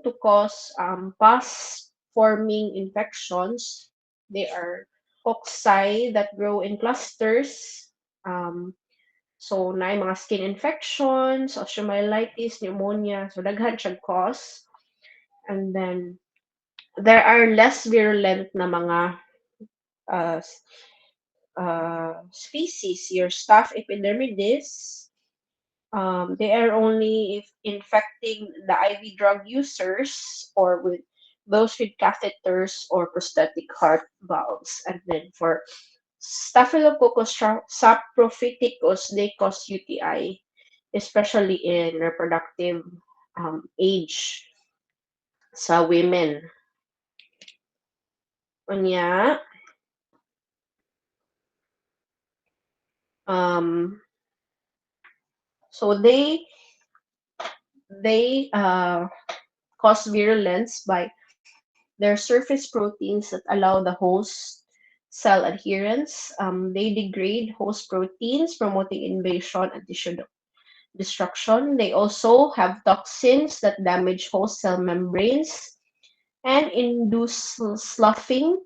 to cause pus-forming infections. They are cocci that grow in clusters. Um, so, na mga skin infections, osteomyelitis, pneumonia. So, daghan siya cause. And then, there are less virulent na mga uh, species. Your staph epidermidis, they are only if infecting the IV drug users or with those with catheters or prosthetic heart valves. And then for Staphylococcus saprophyticus, they cause UTI, especially in reproductive age sa women. Unya, um, so they cause virulence by their surface proteins that allow the host cell adherence. They degrade host proteins, promoting invasion and tissue destruction. They also have toxins that damage host cell membranes and induce sloughing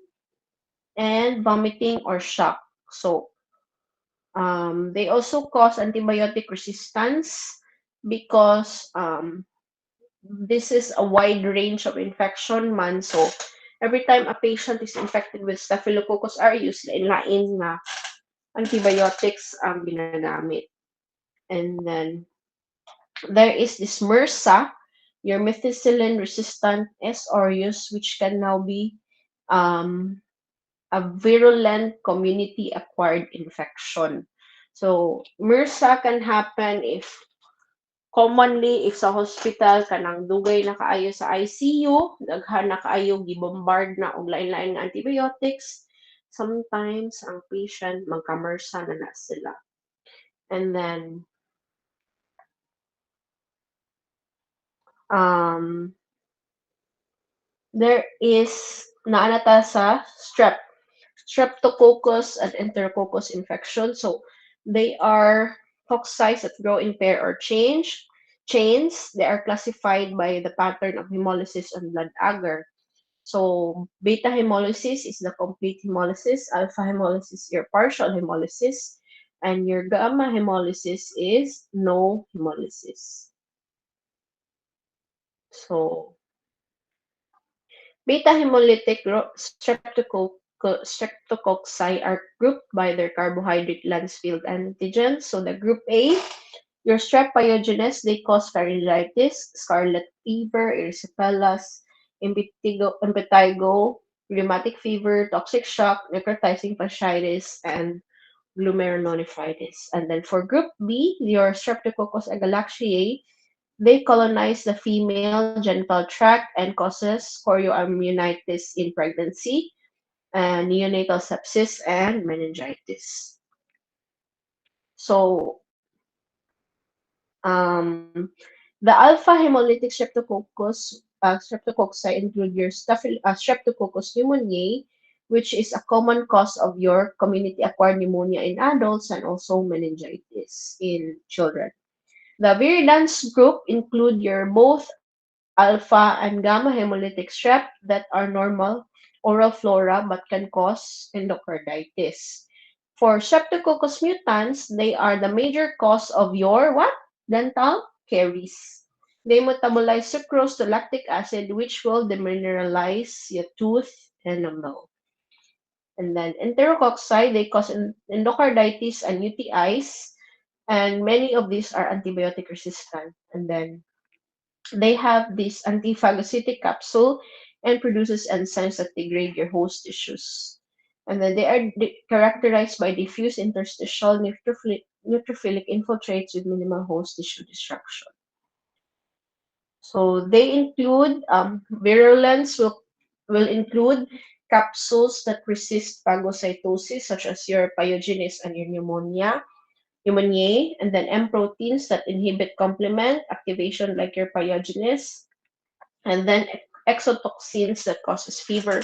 and vomiting or shock. So, they also cause antibiotic resistance because this is a wide range of infection man. So, every time a patient is infected with Staphylococcus aureus, lain-lain na antibiotics ang ginagamit. And then, there is this MRSA, your methicillin-resistant S. aureus, which can now be um, a virulent community-acquired infection. So, MRSA can happen if commonly if sa hospital kanang dugay na kaayo sa ICU, daghan na kaayo gibombard na og lain-lain nga antibiotics, sometimes ang patient magka-MRSA na sila. And then um there is naanata sa streptococcus and enterococcus infection. So they are cocci that grow in pair or chains. They are classified by the pattern of hemolysis and blood agar. So beta hemolysis is the complete hemolysis, alpha hemolysis your partial hemolysis, and your gamma hemolysis is no hemolysis. So beta hemolytic streptococci are grouped by their carbohydrate Landsfield antigens. So the group A, your strep pyogenes, they cause pharyngitis, scarlet fever, erysipelas, impetigo, rheumatic fever, toxic shock, necrotizing fasciitis, and glomerulonephritis. And then for group B, your Streptococcus agalactiae, they colonize the female genital tract and causes chorioamnionitis in pregnancy, and neonatal sepsis, and meningitis. So, um, the alpha hemolytic streptococci include your Streptococcus pneumoniae, which is a common cause of your community-acquired pneumonia in adults and also meningitis in children. The virulence group include your both alpha and gamma hemolytic strep that are normal oral flora but can cause endocarditis. For Streptococcus mutans, they are the major cause of your what? Dental caries. They metabolize sucrose to lactic acid, which will demineralize your tooth enamel. And then enterococci, they cause endocarditis and UTIs, and many of these are antibiotic resistant. And then they have this antiphagocytic capsule and produces enzymes that degrade your host tissues. And then they are characterized by diffuse interstitial neutrophilic infiltrates with minimal host tissue destruction. So they include virulence will include capsules that resist phagocytosis, such as your pyogenes and your pneumoniae, and then M proteins that inhibit complement activation, like your pyogenes, and then exotoxins that causes fever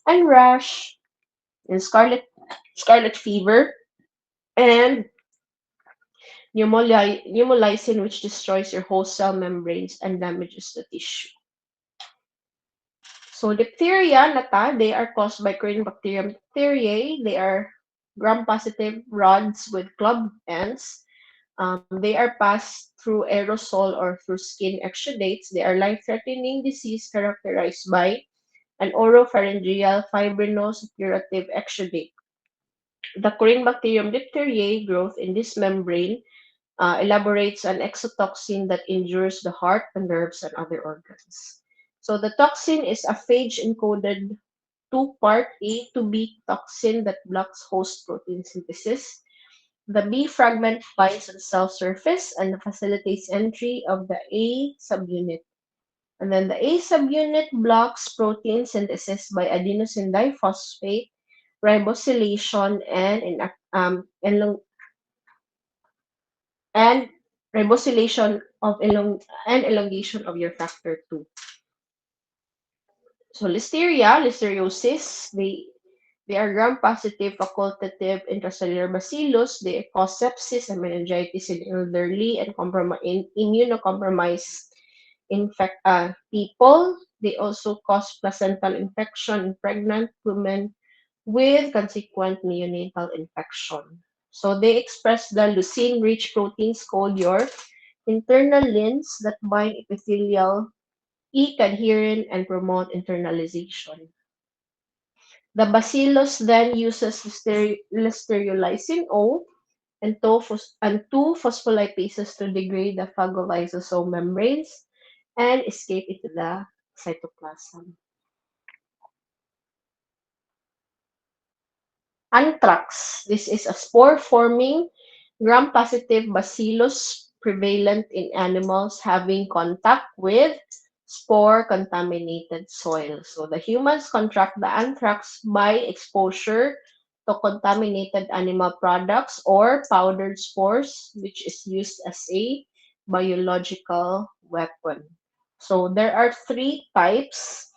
and rash and scarlet fever, and pneumolysine, which destroys your host cell membranes and damages the tissue. So diphtheria, nata, they are caused by Corynebacterium diphtheriae. They are gram-positive rods with club ends. They are passed through aerosol or through skin exudates. They are life-threatening disease characterized by an oropharyngeal fibrinous suppurative exudate. The Corynebacterium diphtheriae growth in this membrane elaborates an exotoxin that injures the heart, the nerves, and other organs. So the toxin is a phage-encoded two-part A to B toxin that blocks host protein synthesis. The B fragment binds on cell surface and facilitates entry of the A subunit. And then the A subunit blocks protein synthesis by adenosine diphosphate, ribosylation, and ribosylation of and elongation of your factor 2. So listeriosis, they are gram-positive facultative intracellular bacillus. They cause sepsis and meningitis in elderly and immunocompromised people. They also cause placental infection in pregnant women with consequent neonatal infection. So they express the leucine-rich proteins called your internalins that bind epithelial E-cadherin and promote internalization. The bacillus then uses listeriolysin O and two phospholipases to degrade the phagolysosome membranes and escape into the cytoplasm. Anthrax. This is a spore-forming gram-positive bacillus prevalent in animals having contact with spore-contaminated soil. So the humans contract the anthrax by exposure to contaminated animal products or powdered spores, which is used as a biological weapon. So there are three types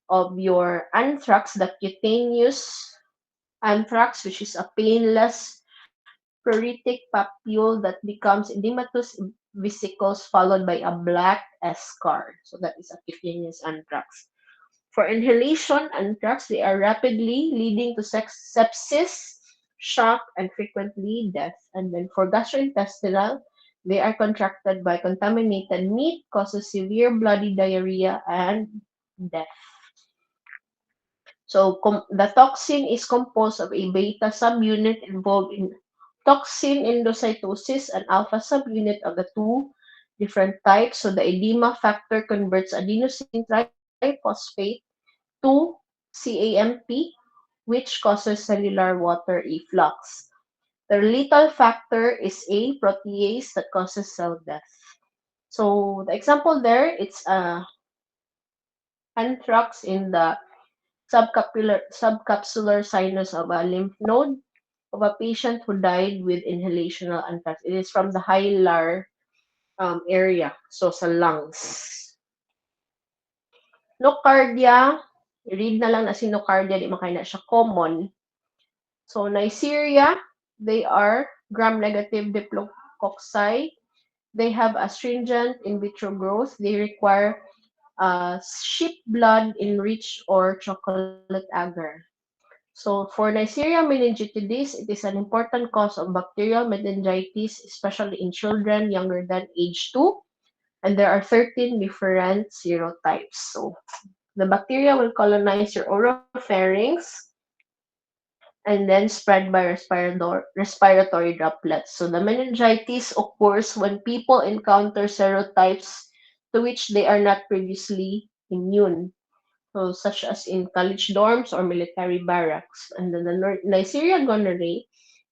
of your anthrax: the cutaneous anthrax, which is a painless pruritic papule that becomes edematous vesicles followed by a black scar. So that is a cutaneous anthrax. For inhalation anthrax, they are rapidly leading to sepsis, shock, and frequently death. And then for gastrointestinal, they are contracted by contaminated meat, causes severe bloody diarrhea, and death. So the toxin is composed of a beta subunit involved in toxin endocytosis and alpha subunit of the two different types. So the edema factor converts adenosine triphosphate to CAMP, which causes cellular water efflux. The lethal factor is a protease that causes cell death. So the example there, it's a anthrax in the subcapsular sinus of a lymph node of a patient who died with inhalational anthrax. It is from the hilar area, so sa lungs. Nocardia, read na lang na si nocardia, di makaya na siya common. So Neisseria, they are gram-negative diplococci. They have astringent in vitro growth. They require sheep blood enriched or chocolate agar. So for Neisseria meningitidis, it is an important cause of bacterial meningitis, especially in children younger than age 2. And there are 13 different serotypes. So the bacteria will colonize your oropharynx and then spread by respiratory droplets. So the meningitis occurs when people encounter serotypes to which they are not previously immune. So, such as in college dorms or military barracks. And then the Neisseria gonorrhoeae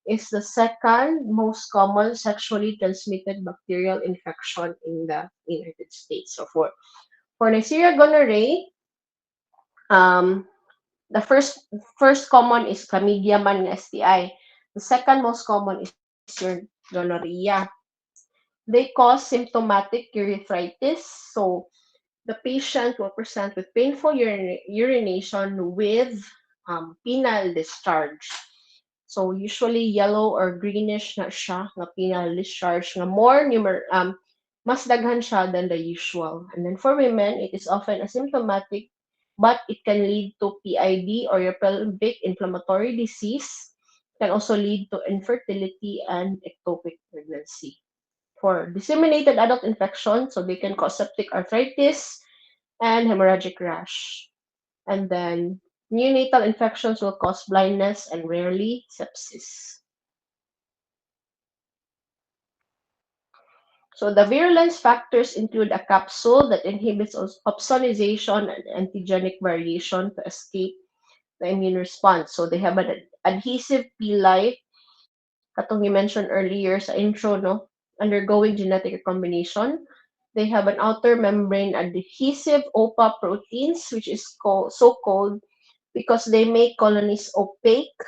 is the second most common sexually transmitted bacterial infection in the United States. So, for Neisseria gonorrhoeae, um, the first common is chlamydia man STI. The second most common is your gonorrhea. They cause symptomatic urethritis. So, the patient will present with painful urination with penile discharge. So usually yellow or greenish na siya nga penile discharge nga mas daghan siya than the usual. And then for women, it is often asymptomatic but it can lead to PID or your pelvic inflammatory disease. Can also lead to infertility and ectopic pregnancy. For disseminated adult infection, so they can cause septic arthritis and hemorrhagic rash. And then neonatal infections will cause blindness and rarely sepsis. So the virulence factors include a capsule that inhibits opsonization and antigenic variation to escape the immune response. So they have an adhesive pili, katong you mentioned earlier sa intro, no? Undergoing genetic recombination. They have an outer membrane adhesive OPA proteins, which is so called because they make colonies opaque,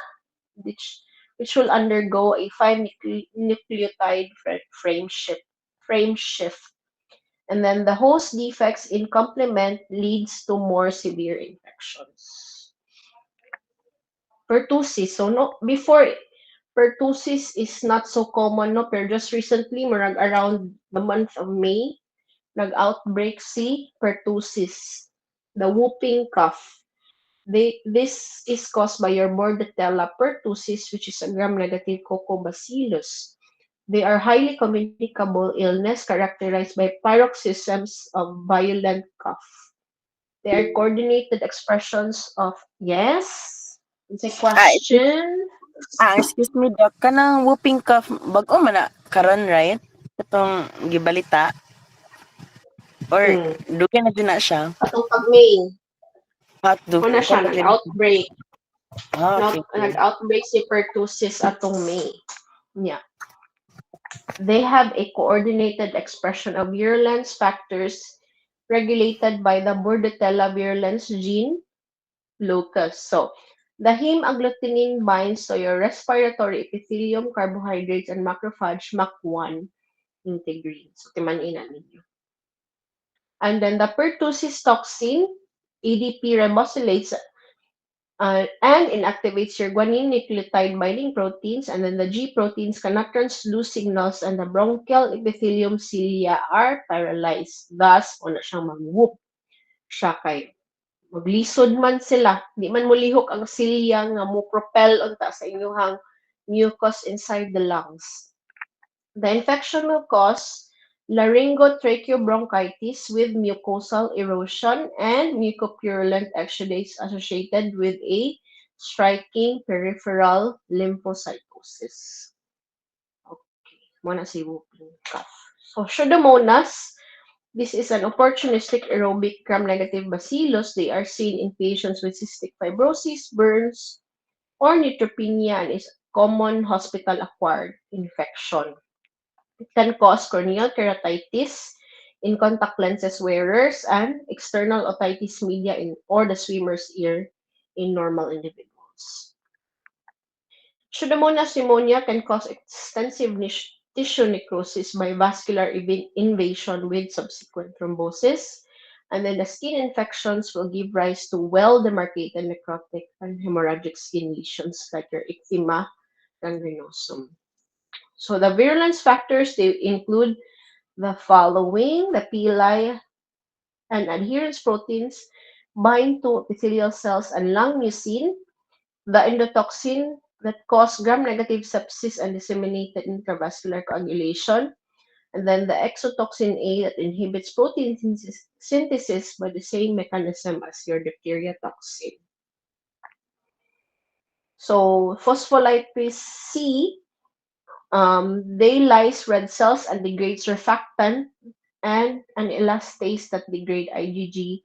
which which will undergo a 5 nucleotide frame shift. And then the host defects in complement leads to more severe infections. Pertussis. So no, before pertussis is not so common, no, pero just recently, marag around the month of May, nag-outbreak si pertussis, the whooping cough. This is caused by your Bordetella pertussis, which is a gram-negative Coccobacillus. They are highly communicable illness characterized by paroxysms of violent cough. They are coordinated expressions of yes. It's a Excuse, question. excuse me, Doc. Kanang whooping cough, bago man na karon, right? Itong gibalita. Or, Mm. dugay na din na siya. Atong pag-May, Hot dug, muna siya, kato din. nag-outbreak. Ah, okay, okay. Nag-outbreak si pertussis atong May. Yeah. They have a coordinated expression of virulence factors regulated by the Bordetella virulence gene locus. So, the heme agglutinin binds to your respiratory epithelium, carbohydrates, and macrophage MAC1 integrin. So, timanin ninyo. And then the pertussis toxin, ADP rebosylates and inactivates your guanine nucleotide binding proteins, and then the G proteins cannot transduce signals, and the bronchial epithelium cilia are paralyzed. Thus, wala siyang mag-whoop siya kay maglisod man sila. Di man mo lihok ang cilia nga mo propel unta sa inyong mucus inside the lungs. The infection will cause laryngotracheobronchitis with mucosal erosion and mucopurulent exudates associated with a striking peripheral lymphocytosis. Okay, muna si whooping cough. So, Pseudomonas, this is an opportunistic aerobic gram-negative bacillus. They are seen in patients with cystic fibrosis, burns, or neutropenia and is common hospital-acquired infection. It can cause corneal keratitis in contact lenses wearers and external otitis media or the swimmer's ear in normal individuals. Pseudomonas pneumonia can cause extensive tissue necrosis by vascular invasion with subsequent thrombosis. And then the skin infections will give rise to well-demarcated necrotic and hemorrhagic skin lesions like your eczema gangrenosum. So the virulence factors, they include the following: the pili and adherence proteins bind to epithelial cells and lung mucin, the endotoxin that cause gram-negative sepsis and disseminated intravascular coagulation, and then the exotoxin A that inhibits protein synthesis by the same mechanism as your diphtheria toxin. So phospholipase C, they lyse red cells and degrade surfactant and an elastase that degrade IgG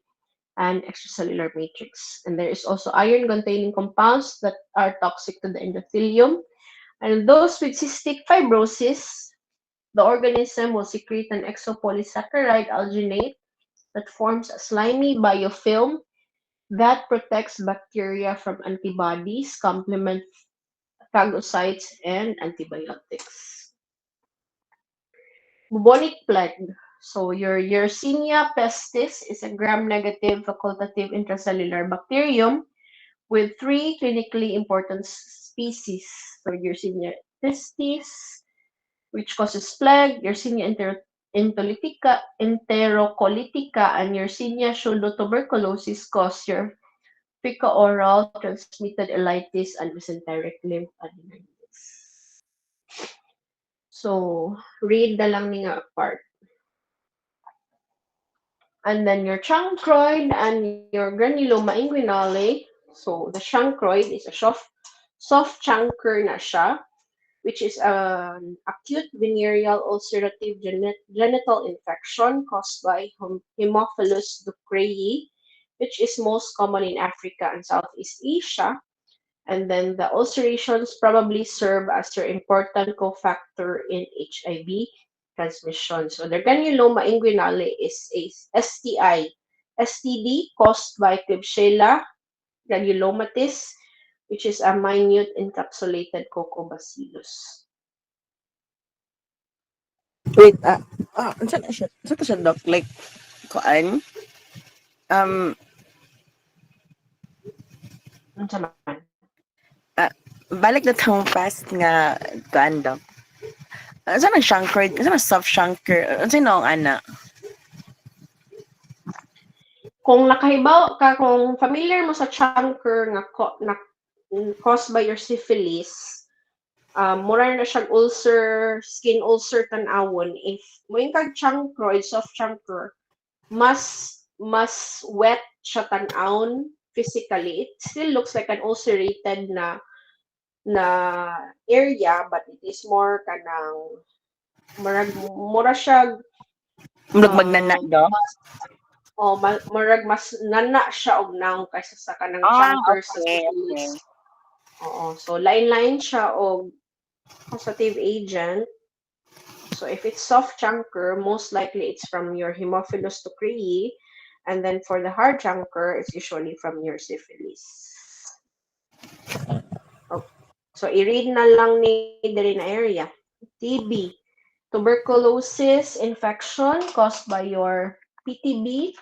and extracellular matrix. And there is also iron-containing compounds that are toxic to the endothelium. And those with cystic fibrosis, the organism will secrete an exopolysaccharide alginate that forms a slimy biofilm that protects bacteria from antibodies, complement phagocytes, and antibiotics. Bubonic plague. So your Yersinia pestis is a gram-negative facultative intracellular bacterium with three clinically important species. So Yersinia pestis, which causes plague, Yersinia enterocolitica, and Yersinia pseudotuberculosis cause your fecal-oral transmitted elytis and mesenteric lymphadenitis. So, read na lang ni nga part. And then your chancroid and your granuloma inguinale. So, the chancroid is a soft chancre na siya, which is an acute venereal ulcerative genital infection caused by Haemophilus ducreyi, which is most common in Africa and Southeast Asia. And then the ulcerations probably serve as your important cofactor in HIV transmission. So the granuloma inguinale is a STD caused by Klebsiella granulomatis, which is a minute encapsulated coccobacillus. Wait, unsa to siya, Doc? Like, kuan? Um, Unsa man? ah, balik na tong past nga, kuan, Doc. Unsa man chancroid? Unsa man soft chancre? Unsa yung ana? Kung nakahibaw ka, kung familiar mo sa chancre nga caused by your syphilis, mura na siyang ulcer, skin ulcer tanawon. If mo yung kag chancroid, soft chancre, mas wet siya tanawon physically. It still looks like an ulcerated na area, but it is more kanang mura siya Murag magnana, Doc? murag mas nana siya og naong kaysa sa kanang chancre sa Okay, okay. syphilis. Oo. So, lain-lain siya og causative agent. So, if it's soft chancre, most likely it's from your Haemophilus ducreyi. And then for the hard chancre, it's usually from your syphilis. Okay. So, i-read na lang ni diri na area. TB, tuberculosis infection caused by your PTB,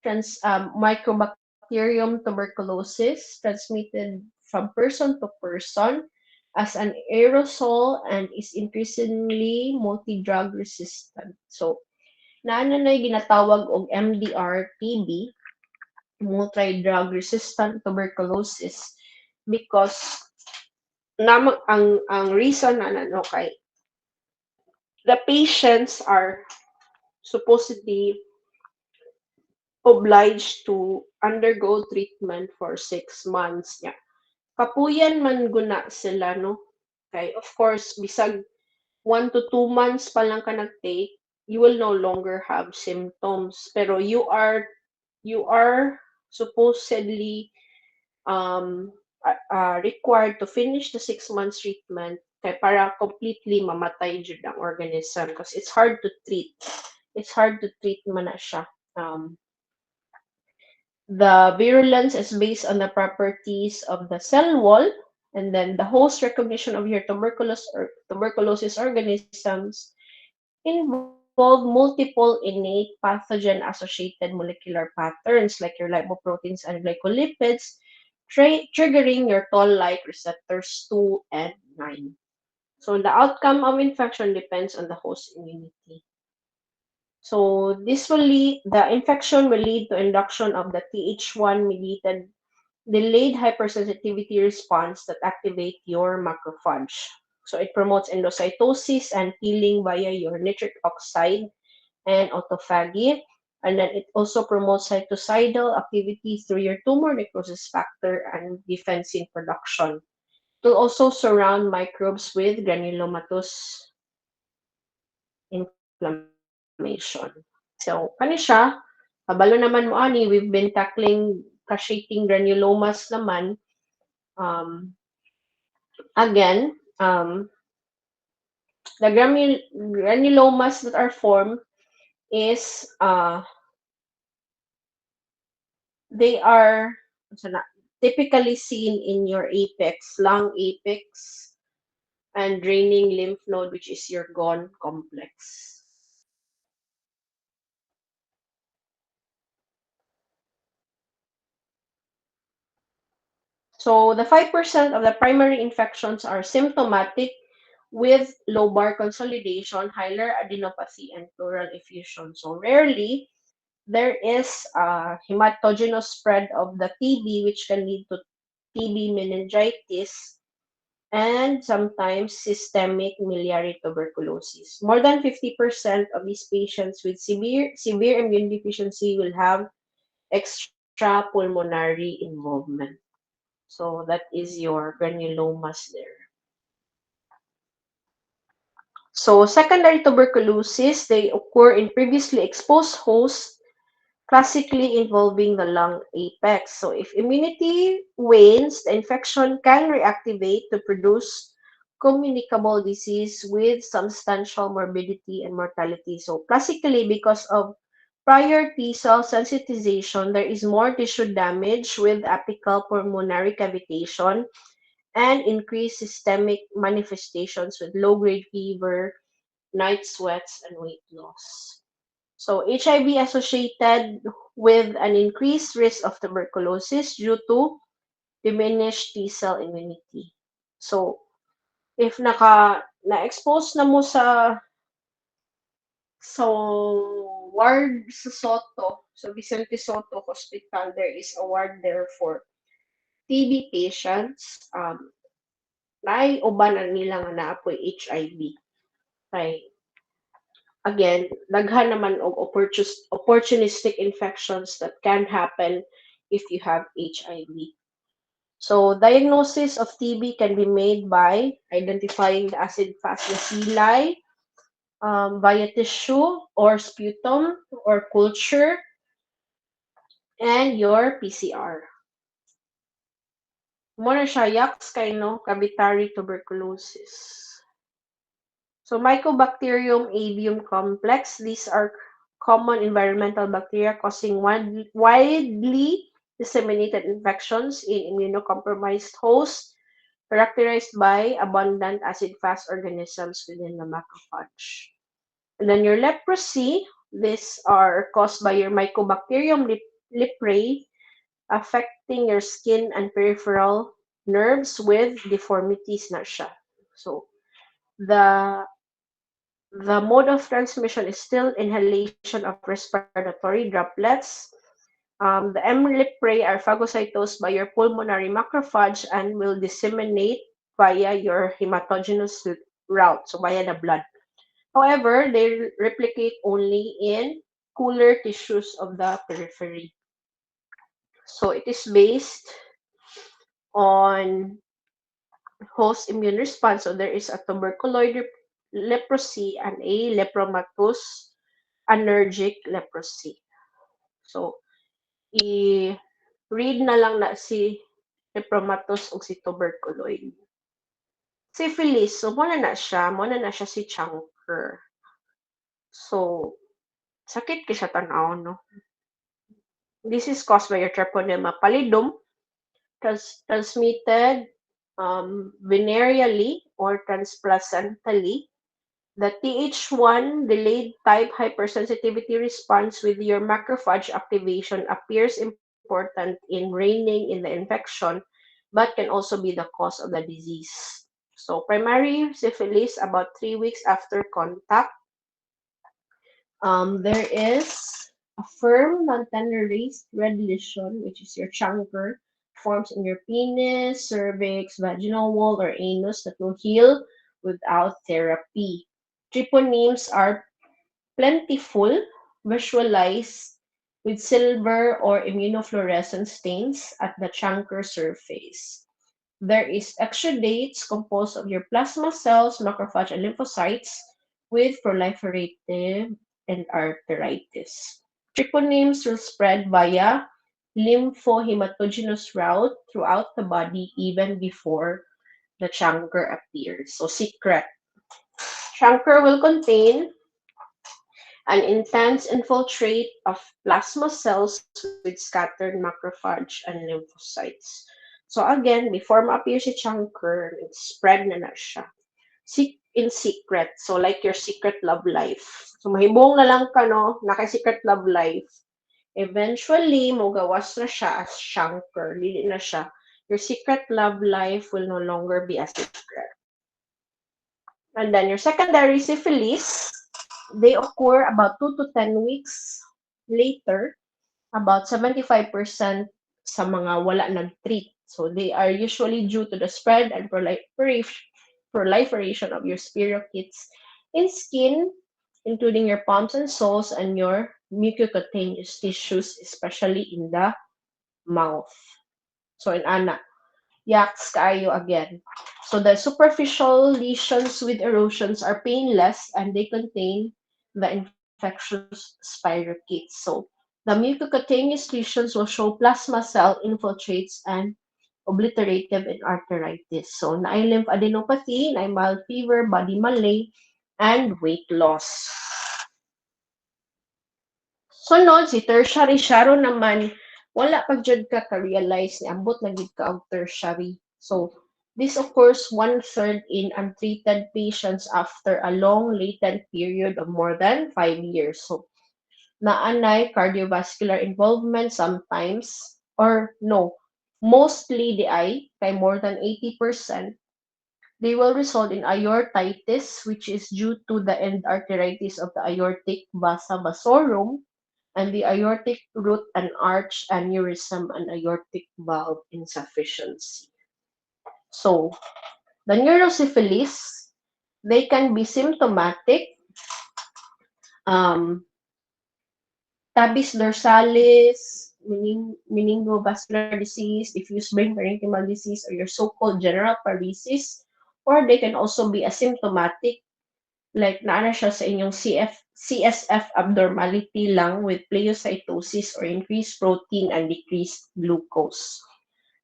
Mycobacterium tuberculosis, transmitted from person to person as an aerosol and is increasingly multi-drug resistant. So, naano na ginatawag og MDR-TB, multi-drug resistant tuberculosis, because ang reason na ano kay the patients are supposedly obliged to undergo treatment for 6 months niya. Kapuyan man guna sila, no? Okay, of course, bisag 1 to 2 months pa lang ka nag-take, you will no longer have symptoms. Pero you are supposedly required to finish the 6 months treatment kay para completely mamatay jud ang organism because it's hard to treat. It's hard to treat man na siya. The virulence is based on the properties of the cell wall, and then the host recognition of your tuberculosis organisms involve multiple innate pathogen-associated molecular patterns like your lipoproteins and glycolipids, triggering your toll-like receptors 2 and 9. So the outcome of infection depends on the host immunity. So the infection will lead to induction of the Th1 mediated delayed hypersensitivity response that activate your macrophage. So it promotes endocytosis and healing via your nitric oxide and autophagy. And then it also promotes cytocidal activity through your tumor necrosis factor and defensin production. It will also surround microbes with granulomatous inflammation. So, kani siya, kabalo naman mo ani, we've been tackling cascating granulomas naman. Again, the granulomas that are formed is they are typically seen in your apex, lung apex, and draining lymph node, which is your GON complex. So the 5% of the primary infections are symptomatic, with lobar consolidation, hilar adenopathy, and pleural effusion. So rarely, there is a hematogenous spread of the TB, which can lead to TB meningitis and sometimes systemic miliary tuberculosis. More than 50% of these patients with severe immune deficiency will have extrapulmonary involvement. So that is your granulomas there. So secondary tuberculosis, they occur in previously exposed hosts, classically involving the lung apex. So if immunity wanes, the infection can reactivate to produce communicable disease with substantial morbidity and mortality. So classically, because of prior T cell sensitization, there is more tissue damage with apical pulmonary cavitation and increased systemic manifestations with low-grade fever, night sweats, and weight loss. So HIV associated with an increased risk of tuberculosis due to diminished T cell immunity. So if na-expose na mo sa ward sa Soto, sa Vicente Soto Hospital, there is a ward there for TB patients. Naay uban na nila nga naapoy HIV. Kay again, daghan naman og opportunistic infections that can happen if you have HIV. So, diagnosis of TB can be made by identifying the acid-fast bacilli via tissue or sputum or culture and your PCR. Muna siya, yaks kay no, cavitary tuberculosis. So Mycobacterium avium complex, these are common environmental bacteria causing widely disseminated infections in immunocompromised hosts characterized by abundant acid-fast organisms within the macrophage. And then your leprosy, these are caused by your Mycobacterium leprae affecting your skin and peripheral nerves with deformities na siya. So the the mode of transmission is still inhalation of respiratory droplets. The M. leprae are phagocytosed by your pulmonary macrophage and will disseminate via your hematogenous route, so via the blood. However, they replicate only in cooler tissues of the periphery. So it is based on host immune response. So there is a tuberculoid leprosy and a lepromatous allergic leprosy. So, i-read na lang na si lepromatous o si tuberculoid. Syphilis, so muna na siya si chancre. So, sakit ka siya tanaw, no? This is caused by your Treponema pallidum, transmitted venereally or transplacentally. The Th1 delayed type hypersensitivity response with your macrophage activation appears important in reigning in the infection, but can also be the cause of the disease. So, primary syphilis, about 3 weeks after contact, there is a firm, non-tender raised red lesion, which is your chancre, forms in your penis, cervix, vaginal wall, or anus that will heal without therapy. Treponemes are plentiful, visualized with silver or immunofluorescent stains at the chancre surface. There is exudates composed of your plasma cells, macrophage, and lymphocytes with proliferative and arteritis. Treponemes will spread via lymphohematogenous route throughout the body even before the chancre appears. So secret. Chancre will contain an intense infiltrate of plasma cells with scattered macrophage and lymphocytes. So again, before ma-appear si chancre, it's spread na siya. In secret. So like your secret love life. So mahibong na lang ka, no, naka-secret love life. Eventually, mogawas na siya as chancre. Dili na siya. Your secret love life will no longer be a secret. And then your secondary syphilis, they occur about 2 to 10 weeks later, about 75% sa mga wala nag-treat. So they are usually due to the spread and proliferation of your spirochetes in skin, including your palms and soles and your mucocutaneous tissues, especially in the mouth. So in ana, yaks kayo again. So the superficial lesions with erosions are painless and they contain the infectious spirochetes. So the mucocutaneous lesions will show plasma cell infiltrates and obliterative in arteritis. So naay lymphadenopathy, naay mild fever, body malaise, and weight loss. Sunod, si tertiary Sharon naman, wala pag jud ka ka-realize ni ambot na gid ka og tertiary. So, this occurs one-third in untreated patients after a long latent period of more than 5 years. So, naanay cardiovascular involvement sometimes, or no, mostly di ay, kay more than 80%, they will result in aortitis, which is due to the end arteritis of the aortic vasa vasorum, and the aortic root and arch aneurysm and aortic valve insufficiency. So, the neurosyphilis, they can be symptomatic, um, tabes dorsalis, meningovascular disease, diffuse brain parenchymal disease, or your so-called general paresis, or they can also be asymptomatic, like naana siya sa inyong CSF abnormality lang with pleocytosis or increased protein and decreased glucose.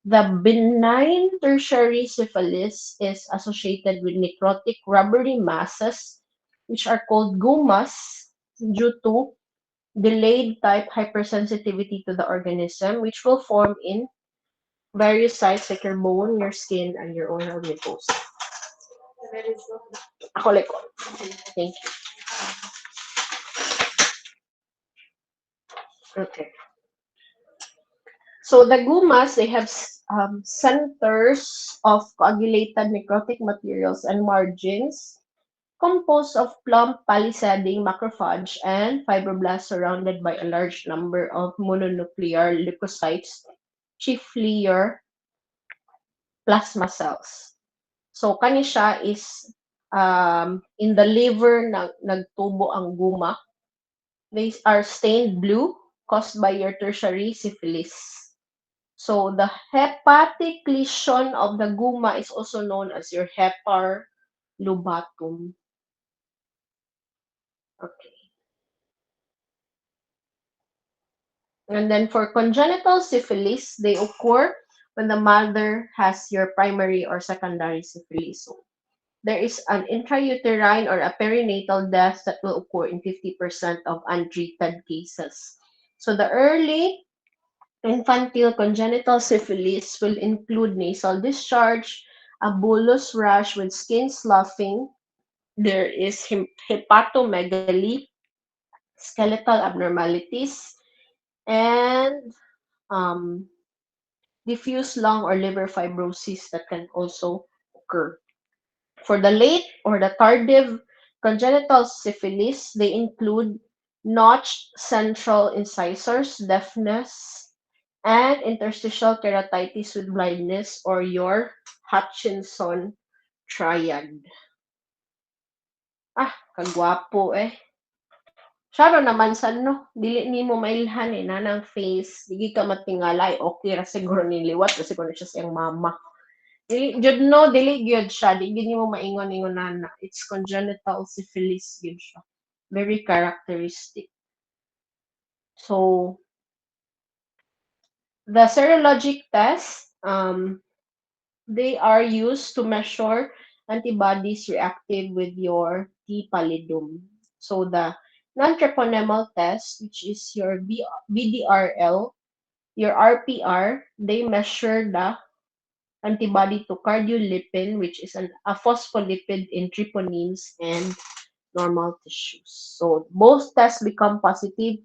The benign tertiary syphilis is associated with necrotic rubbery masses, which are called gumas, due to delayed type hypersensitivity to the organism, which will form in various sites like your bone, your skin, and your oral mucosa. Ako like, thank you. Okay. So the gumas, they have centers of coagulated necrotic materials and margins composed of plump palisading macrophage and fibroblasts surrounded by a large number of mononuclear leukocytes, chiefly your plasma cells. So kani siya is in the liver nagtubo ang guma. They are stained blue caused by your tertiary syphilis. So the hepatic lesion of the guma is also known as your hepar lubatum. Okay. And then for congenital syphilis, they occur when the mother has your primary or secondary syphilis. So there is an intrauterine or a perinatal death that will occur in 50% of untreated cases. So the early infantile congenital syphilis will include nasal discharge, a bullous rash with skin sloughing. There is hepatomegaly, skeletal abnormalities, and um, diffuse lung or liver fibrosis that can also occur. For the late or the tardive congenital syphilis, they include notched central incisors, deafness, and interstitial keratitis with blindness or your Hutchinson triad. Ah, kagwapo eh. Saro naman sa no, dili nimo mailhan eh, nanang face, dili ka matingalay, okay ra siguro ni liwat, ra siguro siya siyang mama. Dili, jud no, dili gyud siya, dili nimo maingon-ingon nana. It's congenital syphilis gyud siya. Very characteristic. So, the serologic test, they are used to measure antibodies reactive with your T pallidum. So the non-treponemal test, which is your BDRL, your RPR, they measure the antibody to cardiolipin, which is a phospholipid in troponins and normal tissues. So both tests become positive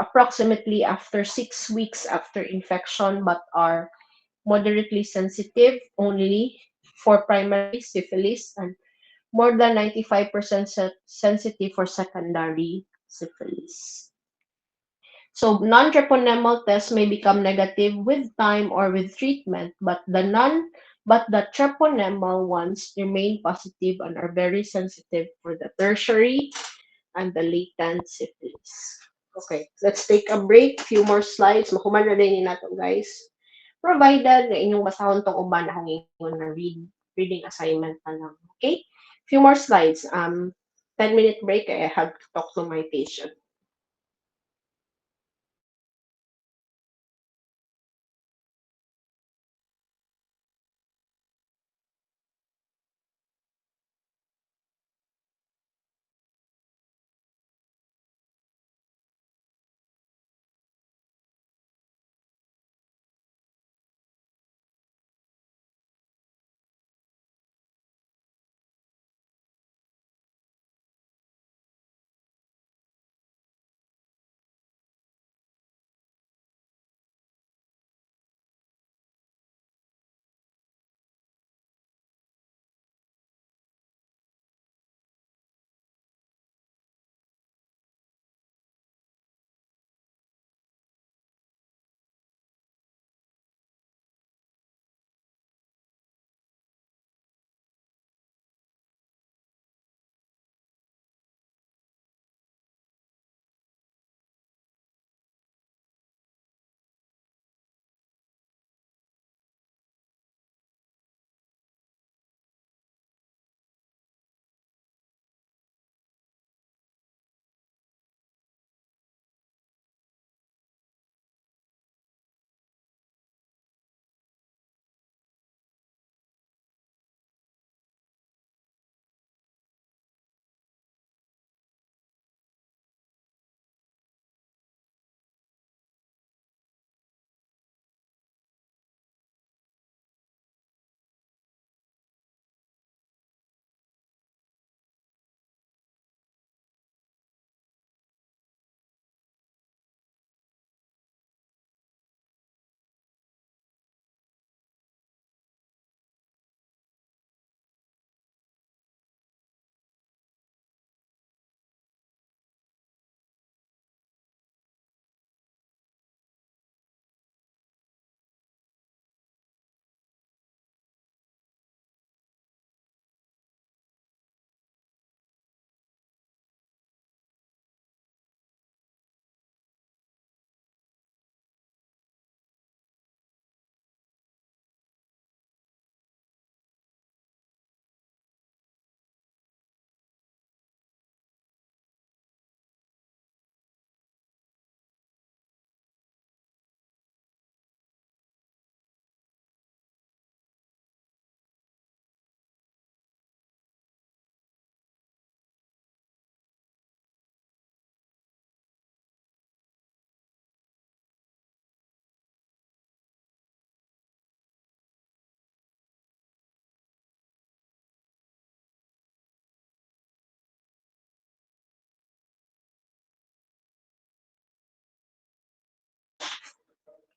approximately after 6 weeks after infection, but are moderately sensitive only for primary syphilis and more than 95% sensitive for secondary syphilis. So non-treponemal tests may become negative with time or with treatment, but the treponemal ones remain positive and are very sensitive for the tertiary and the latent syphilis. Okay, let's take a break. Few more slides. Mahuman na din nato, guys. Provided na inyong basahon tong uban na akong ingon na reading assignment na lang. Okay? Few more slides. 10-minute break. I have to talk to my patient.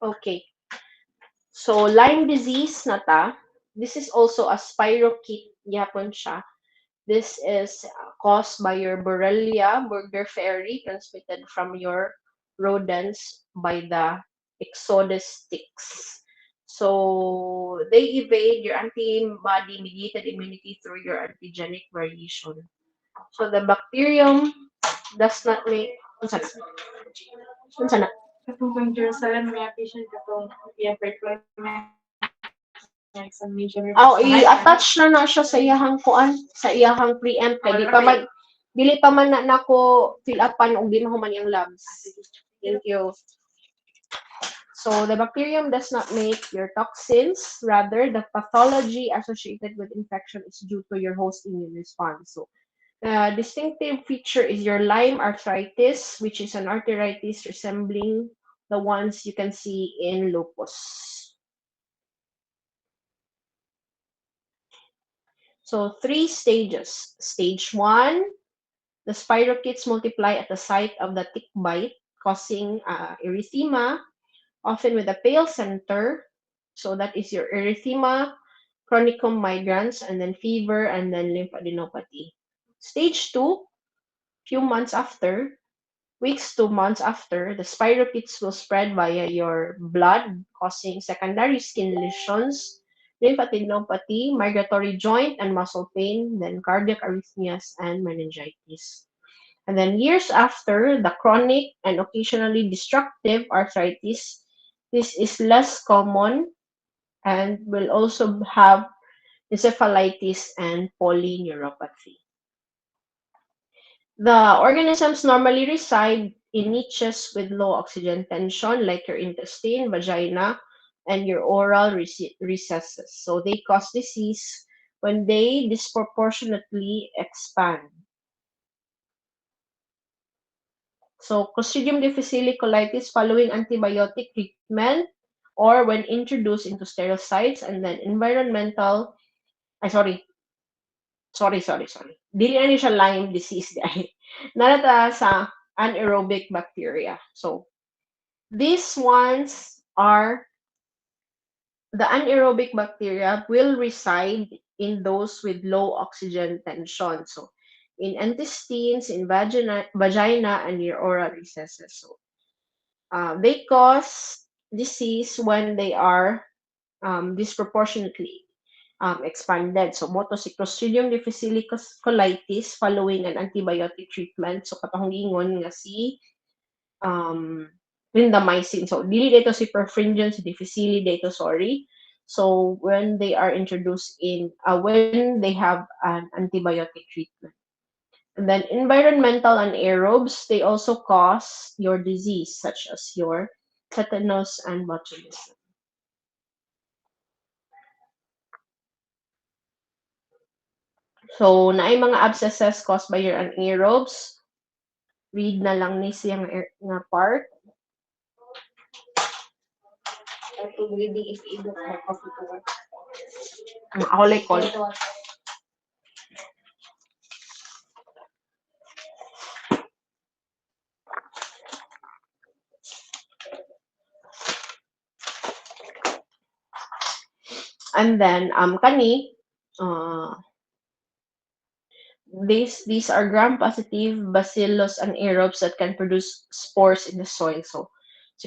Okay. So, Lyme disease na ta. This is also a spirochete yapon siya. This is caused by your Borrelia burgdorferi, transmitted from your rodents by the Ixodes ticks. So they evade your antibody-mediated immunity through your antigenic variation. So the bacterium does not make. Unsa na? Unsa na? Katong pang Jerusalem, may patient katong examination Oh, i-attach na siya sa iyahang kuan, sa iyahang preempt kay dili pa man na nako fill upan og di mahuman yung labs. Thank you. So the bacterium does not make your toxins. Rather, the pathology associated with infection is due to your host immune response. So the distinctive feature is your Lyme arthritis, which is an arthritis resembling the ones you can see in lupus. So 3 stages. Stage 1, the spirochetes multiply at the site of the tick bite, causing erythema, often with a pale center. So that is your erythema chronicum migrans, and then fever, and then lymphadenopathy. Stage 2, few months after, weeks to months after, the spirochetes will spread via your blood, causing secondary skin lesions, lymphadenopathy, migratory joint and muscle pain, then cardiac arrhythmias, and meningitis. And then years after, the chronic and occasionally destructive arthritis, this is less common and will also have encephalitis and polyneuropathy. The organisms normally reside in niches with low oxygen tension, like your intestine, vagina, and your oral recesses. So they cause disease when they disproportionately expand. So Clostridium difficile colitis following antibiotic treatment or when introduced into sterile sites, and then environmental, ay sorry. Dili na ni siya Lyme disease dahil narata sa anaerobic bacteria. So these ones are the anaerobic bacteria will reside in those with low oxygen tension. So in intestines, in vagina and your oral recesses. So they cause disease when they are disproportionately expanded. So, motocyclostridium difficile colitis following an antibiotic treatment. So, katong ingon nga si clindamycin. So, dili dito si perfringens difficile dito, sorry. So, when they are introduced when they have an antibiotic treatment. And then environmental anaerobes, they also cause your disease, such as your tetanus and botulism. So, naay mga abscesses caused by your anaerobes. Read na lang ni siyang nga part. Ito, reading if able to have coffee to work. Ako like call. And then, kani, these are gram-positive bacillus anaerobes that can produce spores in the soil. So,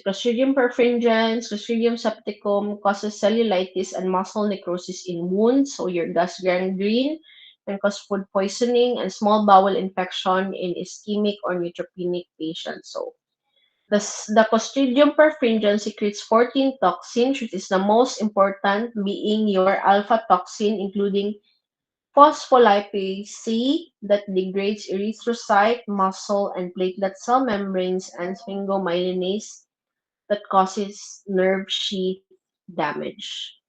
Clostridium perfringens, Clostridium septicum causes cellulitis and muscle necrosis in wounds. So, your gas gangrene can cause food poisoning and small bowel infection in ischemic or neutropenic patients. So, the Clostridium perfringens secretes 14 toxins, which is the most important being your alpha toxin, including phospholipase C that degrades erythrocyte, muscle, and platelet cell membranes, and sphingomyelinase that causes nerve sheath damage.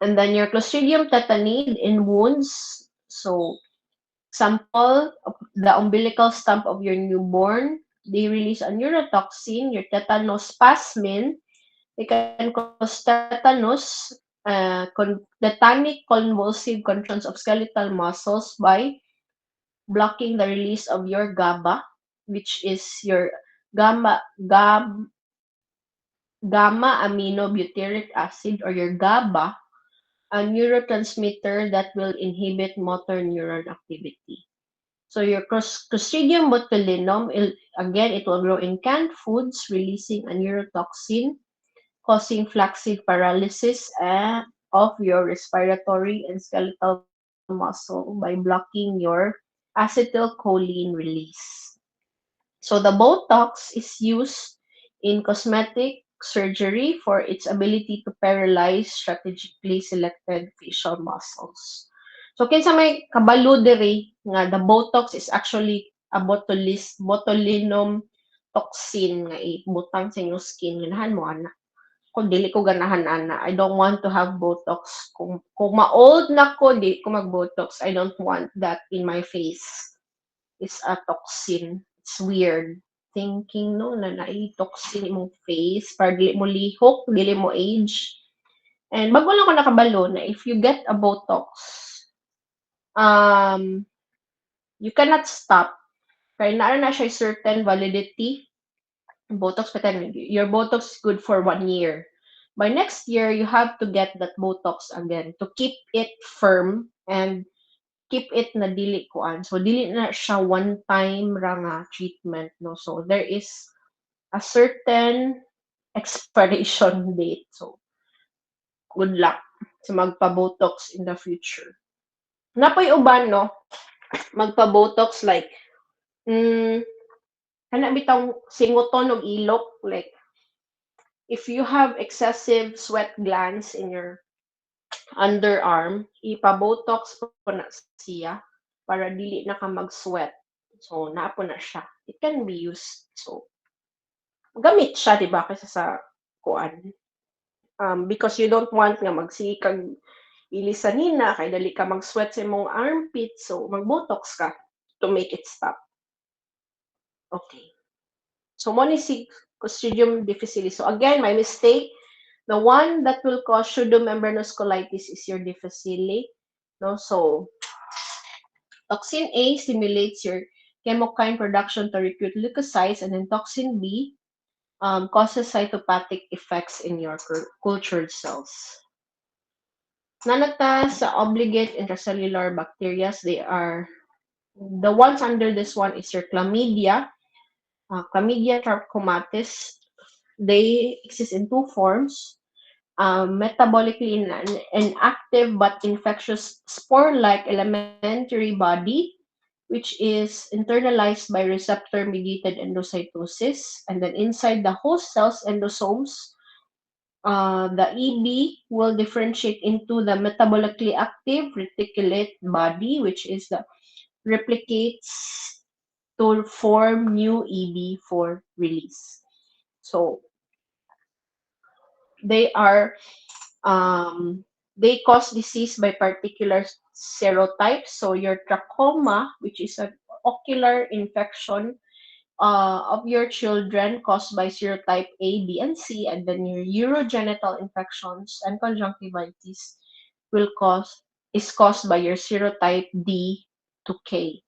And then your Clostridium tetani in wounds. So, example, the umbilical stump of your newborn, they release a neurotoxin, your tetanospasmin. They can cause tetanus, tetanic convulsive contractions of skeletal muscles by blocking the release of your GABA, which is your gamma, gamma aminobutyric acid, or your GABA, a neurotransmitter that will inhibit motor neuron activity. So your Clostridium botulinum, again, it will grow in canned foods, releasing a neurotoxin, causing flaccid paralysis of your respiratory and skeletal muscle by blocking your acetylcholine release. So the Botox is used in cosmetic surgery for its ability to paralyze strategically selected facial muscles. So kinsa may kabalo diri nga the Botox is actually a botulinum toxin nga ibutang sa inyong skin. Ganahan mo ana. Kung dili ko ganahan ana, I don't want to have Botox. Kung ma-old na ko, di ko mag-Botox. I don't want that in my face. It's a toxin. It's weird. Thinking, no, na toxin imong face, para dili mo lihok, dili mo age. And bago lang ko nakabalo na if you get a Botox, you cannot stop. Kaya na siya certain validity. Botox, but then your Botox is good for 1 year. By next year, you have to get that Botox again to keep it firm and keep it na dili kuan. So dili na siya one time ra nga treatment, no. So there is a certain expiration date. So good luck sa magpa-Botox in the future. Napoy uban, no, magpa-Botox like mm, kana bitang singoton og ilok, like if you have excessive sweat glands in your underarm, ipa-Botox po na siya para dili na ka mag-sweat. So, naapo na siya. It can be used. So, gamit siya, di ba, kaysa sa kuan. Because you don't want nga magsikag ilisanina, kay dali ka mag-sweat sa imong armpit. So, mag-Botox ka to make it stop. Okay. So, mo ni si Clostridium difficile. So, again, my mistake. The one that will cause pseudomembranous colitis is your difficile. No? So, toxin A stimulates your chemokine production to recruit leukocytes, and then toxin B causes cytopathic effects in your cultured cells. Nanata sa obligate intracellular bacteria, they are the ones under this one is your chlamydia, chlamydia trachomatis. They exist in two forms. Metabolically inactive but infectious spore-like elementary body, which is internalized by receptor-mediated endocytosis. And then inside the host cells, endosomes, the EB will differentiate into the metabolically active reticulate body, which is the replicates to form new EB for release. So they are they cause disease by particular serotypes. So your trachoma, which is an ocular infection of your children caused by serotype A, B, and C, and then your urogenital infections and conjunctivitis will cause is caused by your serotype D to K.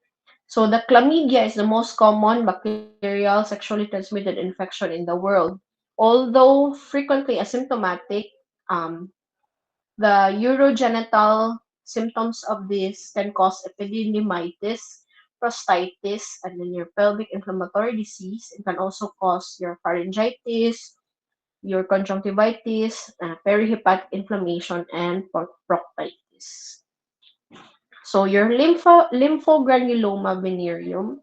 So the chlamydia is the most common bacterial sexually transmitted infection in the world. Although frequently asymptomatic, um, the urogenital symptoms of this can cause epididymitis, prostatitis, and then your pelvic inflammatory disease. It can also cause your pharyngitis, your conjunctivitis, perihepatic inflammation, and proctitis. So your lymphogranuloma venereum,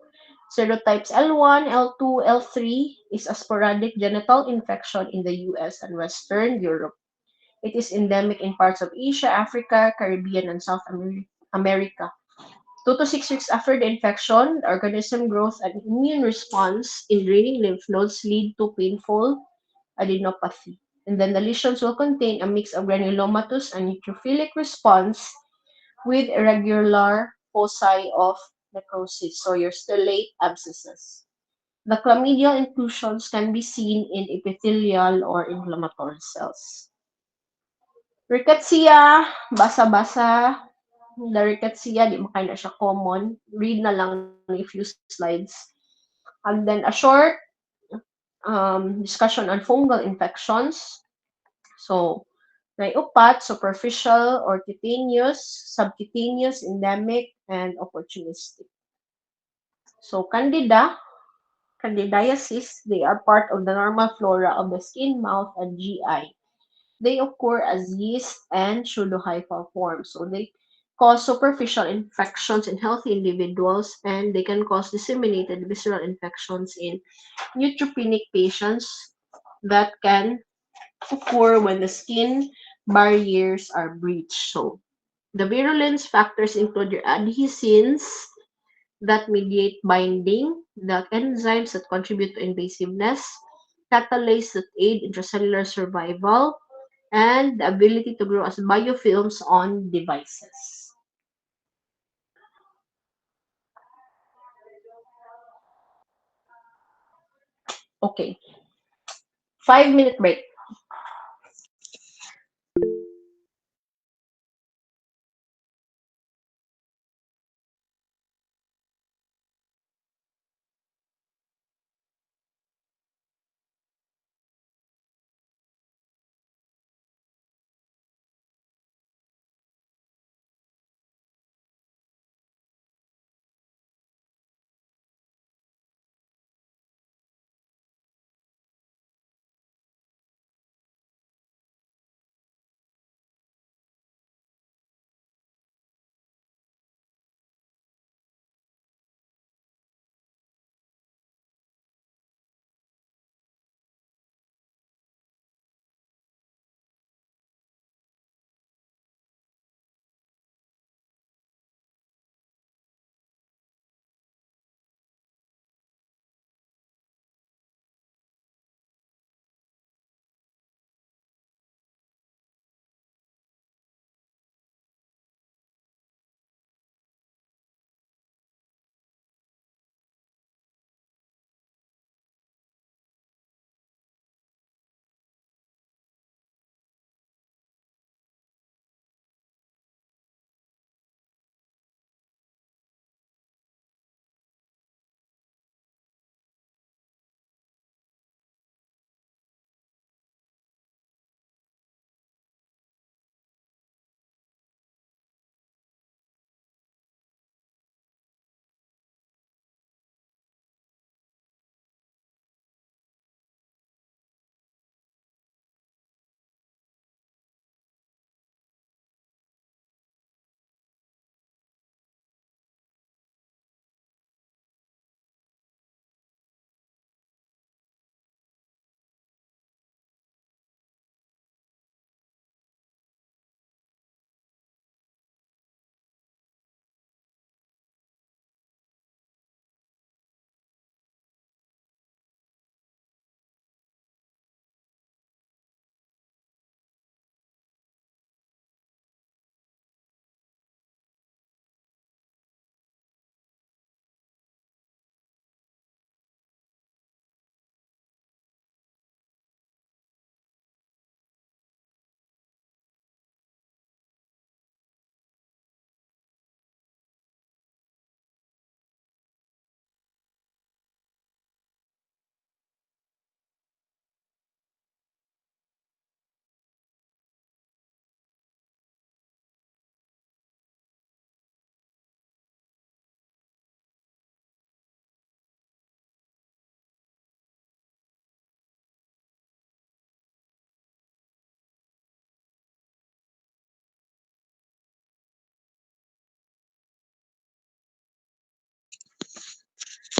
serotypes L1, L2, L3 is a sporadic genital infection in the US and Western Europe. It is endemic in parts of Asia, Africa, Caribbean, and South America. 2 to 6 weeks after the infection, the organism growth and immune response in draining lymph nodes lead to painful adenopathy. And then the lesions will contain a mix of granulomatous and neutrophilic response with irregular foci of necrosis, so your stellate abscesses. The chlamydial inclusions can be seen in epithelial or inflammatory cells. Rickettsia, basa-basa. The rickettsia, di mo na siya common. Read na lang ni few slides. And then a short discussion on fungal infections. So, may upat, superficial or cutaneous, subcutaneous, endemic, and opportunistic. So, candidiasis, they are part of the normal flora of the skin, mouth, and GI. They occur as yeast and pseudohyphal forms. So they cause superficial infections in healthy individuals, and they can cause disseminated visceral infections in neutropenic patients that can occur when the skin barriers are breached. So the virulence factors include your adhesins that mediate binding, the enzymes that contribute to invasiveness, catalase that aid intracellular survival, and the ability to grow as biofilms on devices. Okay, 5 minute break.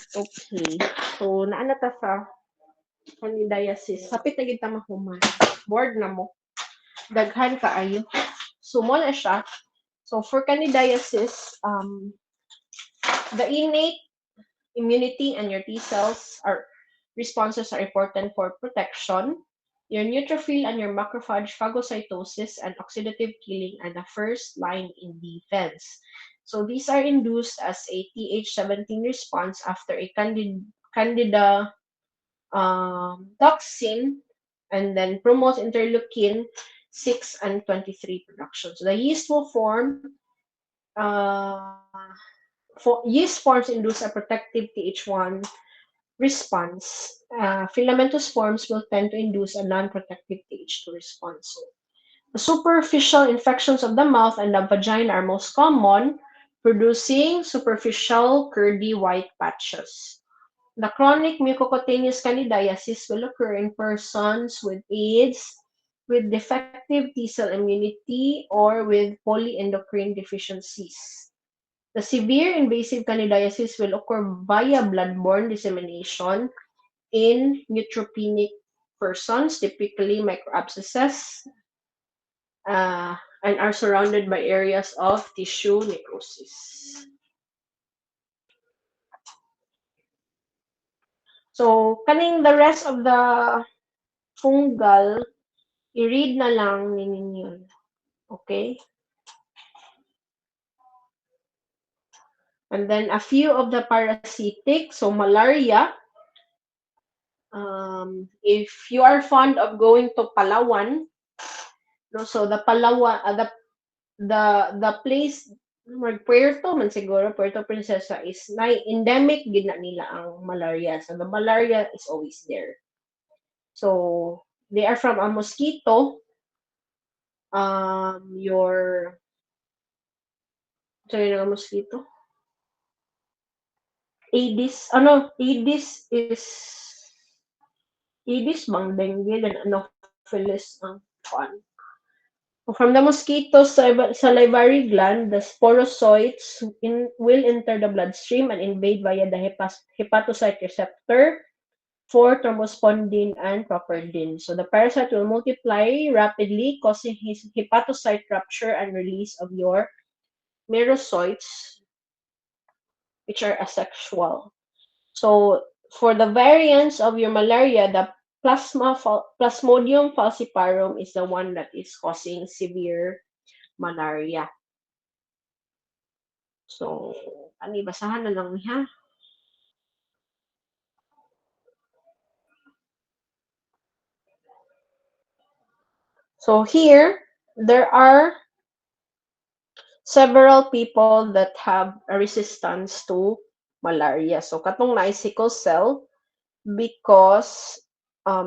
Okay. So, naana ta sa candidiasis. Hapit na gid ta mahuman. Board na mo. Daghan kaayo. So, mo na siya. So, for candidiasis, the innate immunity and your T cells are responses are important for protection. Your neutrophil and your macrophage phagocytosis and oxidative killing are the first line in defense. So these are induced as a Th17 response after a candida toxin and then promotes interleukin 6 and 23 production. So the yeast will form uh, yeast forms induce a protective Th1 response. Filamentous forms will tend to induce a non-protective Th2 response. So, the superficial infections of the mouth and the vagina are most common, producing superficial curdy white patches. The chronic mucocutaneous candidiasis will occur in persons with AIDS, with defective T cell immunity, or with polyendocrine deficiencies. The severe invasive candidiasis will occur via bloodborne dissemination in neutropenic persons, typically microabscesses, and are surrounded by areas of tissue necrosis. So, kaning the rest of the fungal, i-read na lang ninyo. Okay? And then a few of the parasitic, so malaria. If you are fond of going to Palawan, no, so the Palawan, the place, Puerto man siguro, Puerto Princesa is endemic gid na nila ang malaria. So the malaria is always there. So they are from a mosquito. Your sorry na mosquito. Aedes bang dengue then Anopheles ang kuan. From the mosquito's salivary gland, the sporozoites will enter the bloodstream and invade via the hepatocyte receptor for thrombospondin and properdin. So the parasite will multiply rapidly, causing his hepatocyte rupture and release of your merozoites, which are asexual. So for the variants of your malaria, the Plasmodium falciparum is the one that is causing severe malaria. So, basahan na lang ha. So here, there are several people that have a resistance to malaria. So, katong na sickle cell because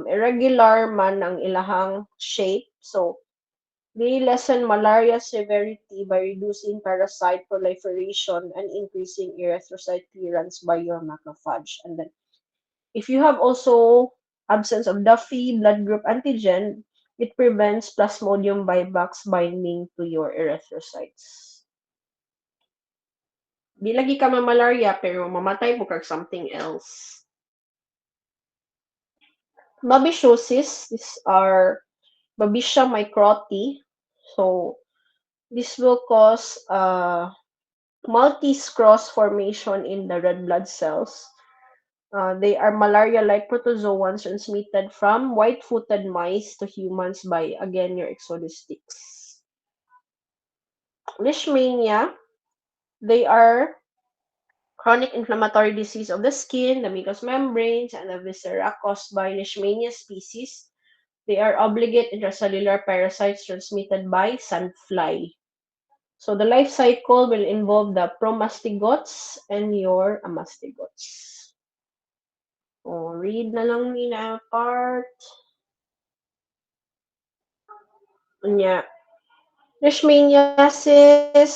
irregular man ang ilahang shape. So, they lessen malaria severity by reducing parasite proliferation and increasing erythrocyte clearance by your macrophage. And then, if you have also absence of Duffy blood group antigen, it prevents Plasmodium vivax binding to your erythrocytes. Di lagi ka malaria pero mamatay mo kag something else. Babesiosis, these are Babesia microti. So, this will cause multi-cross formation in the red blood cells. They are malaria-like protozoans transmitted from white-footed mice to humans by, again, your Exodus ticks. Leishmania, they are chronic inflammatory disease of the skin, the mucous membranes, and the viscera caused by Leishmania species. They are obligate intracellular parasites transmitted by sandfly. So the life cycle will involve the promastigotes and your amastigotes. O, read na lang nila part. Unya. Leishmaniasis,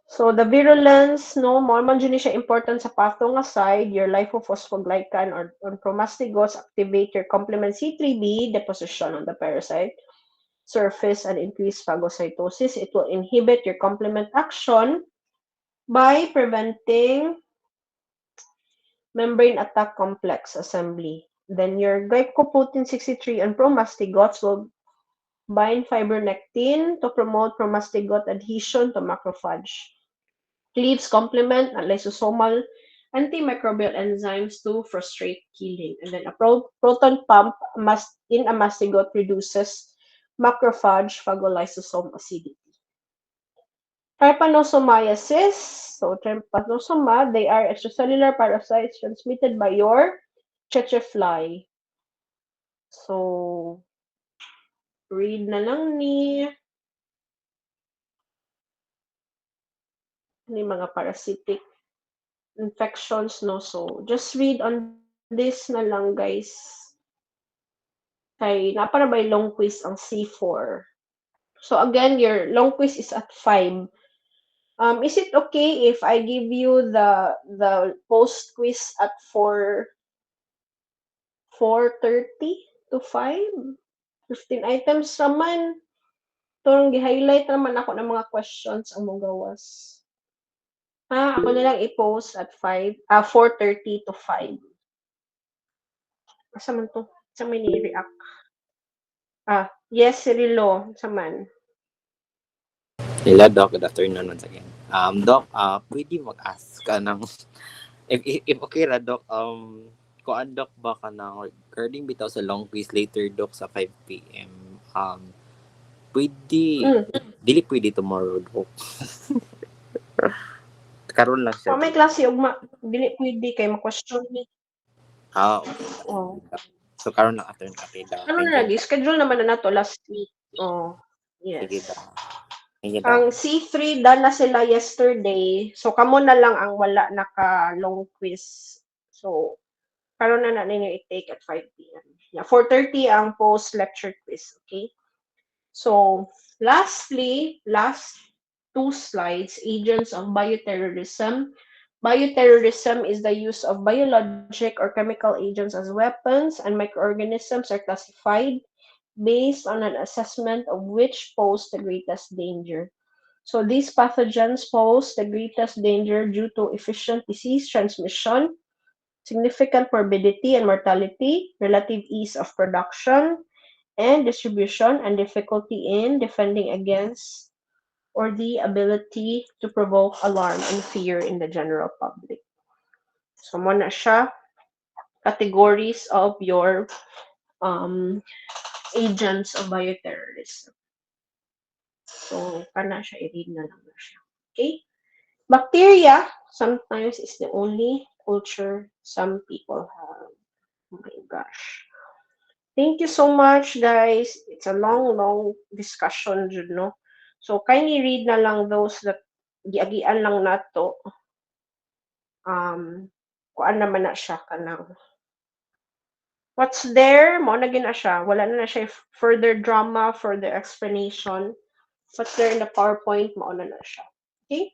so the virulence, no, more man dyan siya important sa pathong aside, your lipophosphogycan or promastigotes activate your complement C3b deposition on the parasite surface and increase phagocytosis. It will inhibit your complement action by preventing membrane attack complex assembly. Then your glycoprotein 63 and promastigotes will bind fibronectin to promote promastigot adhesion to macrophage. Cleaves complement and lysosomal antimicrobial enzymes to frustrate killing. And then a proton pump in a mastigot reduces macrophage phagolysosome acidity. Trypanosomiasis. So trypanosoma, they are extracellular parasites transmitted by your tsetse fly. So, read na lang ni mga parasitic infections, no? So, just read on this na lang, guys. Kay, napara ba yung long quiz ang C4? So, again, your long quiz is at 5. Is it okay if I give you the post quiz at 4:30 to 5? 15 items naman. Itong gi-highlight naman ako ng mga questions ang mong gawas. Ako na lang i-post at 4:30 to 5. Asa man to? Sa may ni-react. Yes, Cirilo. Sa man. Hello, Doc. Good afternoon once again. Doc, pwede mag-ask ka ng, if okay ra, Doc, kuan, Doc, ba ka ng, regarding bitaw sa long quiz later, Doc, sa 5 p.m., pwede, dili pwede tomorrow, Doc. Karon lang siya. May klase ugma. Dili pwede kay ma-question ni. Okay. Oh. So, karon lang after natin, Doc. Ano na lagi? Schedule naman na nato last week. Yes. Sige, Doc. Sige, Doc. Ang C3 done na sila yesterday. So, kamo na lang ang wala naka long quiz. So, karon na ninyo i-take at 5 p.m. Yeah, 4:30 ang post-lecture quiz. Okay? So, lastly, last 2 slides, agents of bioterrorism. Bioterrorism is the use of biologic or chemical agents as weapons, and microorganisms are classified based on an assessment of which pose the greatest danger. So these pathogens pose the greatest danger due to efficient disease transmission, significant morbidity and mortality, relative ease of production and distribution, and difficulty in defending against or the ability to provoke alarm and fear in the general public. So, mo na siya categories of your agents of bioterrorism. So, kana siya, i-read na lang na siya. Okay? Bacteria sometimes is the only culture some people have. Oh my gosh. Thank you so much, guys. It's a long discussion, no? So, kindly read na lang those that giagian lang nato. Kuan naman na siya kanang. What's there? Mo na gina siya. Wala na siya further drama, further explanation. What's there in the PowerPoint? Mo na siya. Okay?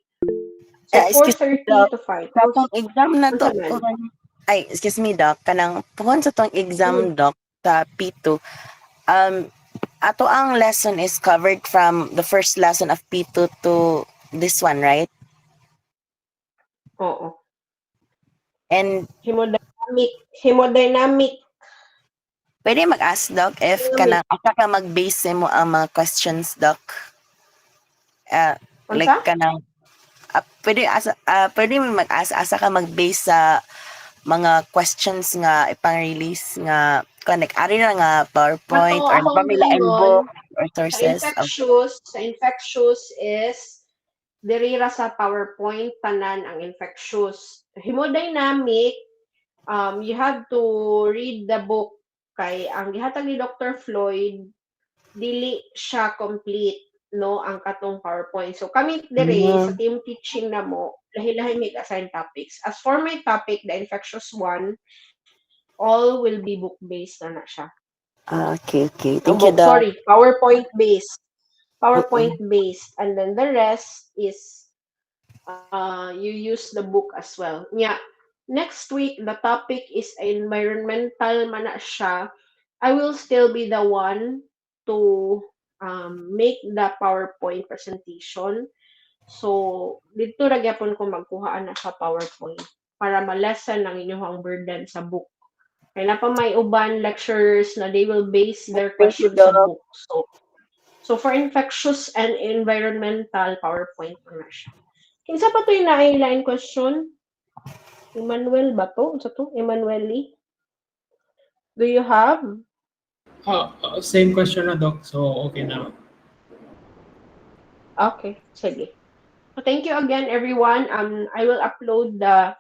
So, Excuse me, 4:30 Doc. to 5. Sa tong exam na to, Unsa man? ay, excuse me, Doc, kanang puhon sa tong exam, Doc, sa P2, ato ang lesson is covered from the first lesson of P2 to this one, right? Oo. And Hemodynamic. pwede mag-ask, Doc, if kanang asa ka mag-base mo ang mga questions, Doc? Like Unsa? kanang pwede mo mag-ask asa ka mag-base sa mga questions nga ipang-release nga connect ari na nga PowerPoint or akong pamilain giingon, book or Sa sources of infectious is dirira sa PowerPoint tanan ang infectious. Hemodynamic, you have to read the book kay ang gihatag ni Dr. Floyd dili siya complete no ang katong PowerPoint. So kami dire sa team teaching na mo lahi-lahi may assign topics. As for my topic, the infectious one, all will be book based na siya. okay thank you, Doc. Sorry, PowerPoint based, and then the rest is you use the book as well. Yeah. Next week the topic is environmental man na siya. I will still be the one to make the PowerPoint presentation. So dito ra gyapon ko magkuhaan na sa PowerPoint para ma-lessen ang inyong burden sa book. Kaya na pa may uban lecturers na they will base their Thank you, questions sa Doc. book. So for infectious and environmental, PowerPoint na siya. Kinsa pa to yung na-line question? Emmanuel ba to? Sa to? Emmanueli? Do you have? Same question na, Doc. So, okay na. Okay, sige. So thank you again, everyone. I will upload the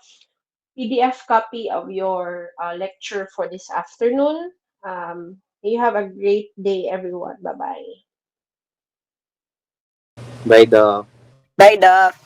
PDF copy of your lecture for this afternoon. You have a great day, everyone. Bye-bye. Bye, Doc. Bye, Doc.